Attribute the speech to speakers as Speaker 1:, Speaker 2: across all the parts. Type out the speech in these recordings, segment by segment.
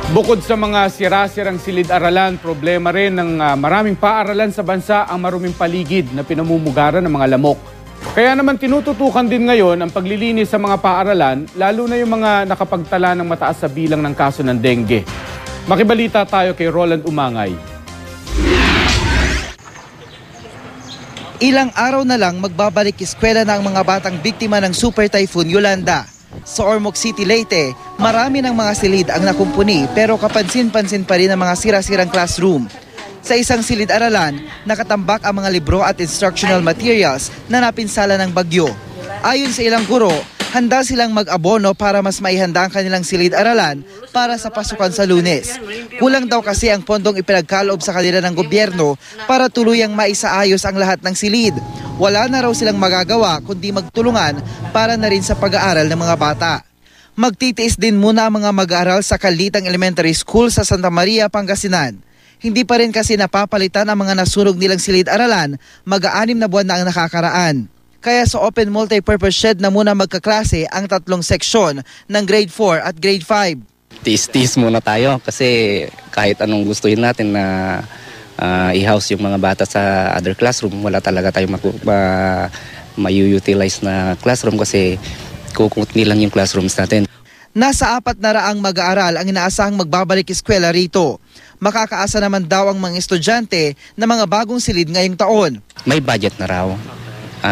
Speaker 1: Bukod sa mga sira-sirang silid-aralan, problema rin ng maraming paaralan sa bansa ang maruming paligid na pinamumugaran ng mga lamok. Kaya naman tinututukan din ngayon ang paglilinis sa mga paaralan, lalo na yung mga nakapagtala ng mataas sa bilang ng kaso ng dengue. Makibalita tayo kay Roland Umangay.
Speaker 2: Ilang araw na lang magbabalik eskwela na ang mga batang biktima ng Super Typhoon Yolanda. Sa Ormoc City, Leyte, marami ng mga silid ang nakumpuni pero kapansin-pansin pa rin ang mga sira-sirang classroom. Sa isang silid-aralan, nakatambak ang mga libro at instructional materials na napinsala ng bagyo. Ayon sa ilang guro, handa silang mag-abono para mas maihanda ang kanilang silid-aralan para sa pasukan sa Lunes. Kulang daw kasi ang pondong ipinagkaloob sa kanila ng gobyerno para tuluyang maisaayos ang lahat ng silid. Wala na raw silang magagawa kundi magtulungan para na rin sa pag-aaral ng mga bata. Magtitiis din muna ang mga mag-aaral sa Kalitang Elementary School sa Santa Maria, Pangasinan. Hindi pa rin kasi napapalitan ang mga nasunog nilang silid-aralan, mag-6 na buwan na ang nakakaraan. Kaya sa open multi-purpose shed na muna magkaklase ang 3 seksyon ng grade 4 at grade 5.
Speaker 3: Tiis-tiis muna tayo kasi kahit anong gustuhin natin na i-house yung mga bata sa other classroom, wala talaga tayong ma-utilize na classroom kasi kukunti lang yung classrooms natin.
Speaker 2: Nasa 400 mag-aaral ang inaasahang magbabalik eskwela rito. Makakaasa naman daw ang mga estudyante na mga bagong silid ngayong taon.
Speaker 3: May budget na raw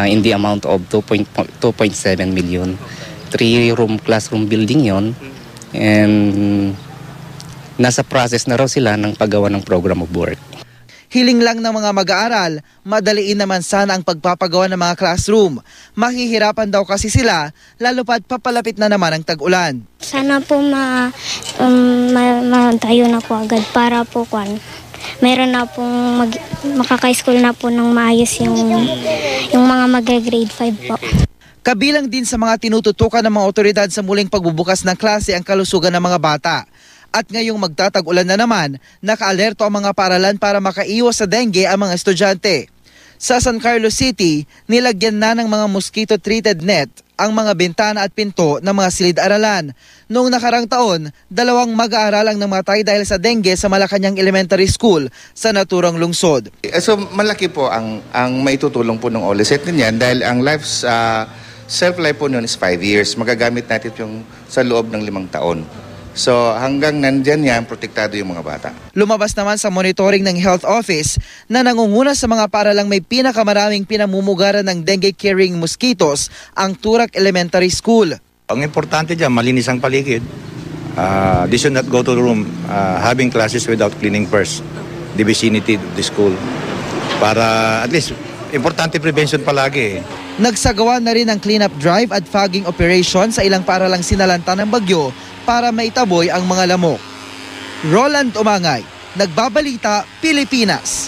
Speaker 3: in the amount of 2.7 million. 3-room classroom building yon, and nasa process na raw sila ng paggawa ng program of work.
Speaker 2: Hiling lang ng mga mag-aaral, madaliin naman sana ang pagpapagawa ng mga classroom. Mahihirapan daw kasi sila, lalo pa't papalapit na naman ang tag-ulan.
Speaker 4: Sana po tayo na po agad para po meron na pong makaka-school na po ng maayos yung mga mag-grade 5 po.
Speaker 2: Kabilang din sa mga tinututukan ng mga otoridad sa muling pagbubukas ng klase ang kalusugan ng mga bata. At ngayong magtatag-ulan na naman, naka-alerto ang mga paaralan para makaiwas sa dengue ang mga estudyante. Sa San Carlos City, nilagyan na ng mga mosquito-treated net ang mga bintana at pinto ng mga silid-aralan. Noong nakarang taon, 2 mag-aaral ang namatay dahil sa dengue sa Malacanang Elementary School sa naturang lungsod.
Speaker 5: So malaki po ang maitutulong po ng OLECET niyan dahil ang self-life po noon is 5 years. Magagamit natin yung sa loob ng 5 taon. So hanggang nandyan yan, protektado yung mga bata.
Speaker 2: Lumabas naman sa monitoring ng Health Office na nangunguna sa mga paaralang may pinakamaraming pinamumugaran ng dengue-carrying mosquitoes ang Turak Elementary School.
Speaker 6: Ang importante dyan, malinis ang paligid. They should not go to the room having classes without cleaning first the vicinity of the school. Para at least, importante prevention palagi.
Speaker 2: Nagsagawa na rin ng cleanup drive at fogging operation sa ilang paaralang sinalanta ng bagyo para maitaboy ang mga lamok. Roland Umangay, Nagbabalita, Pilipinas.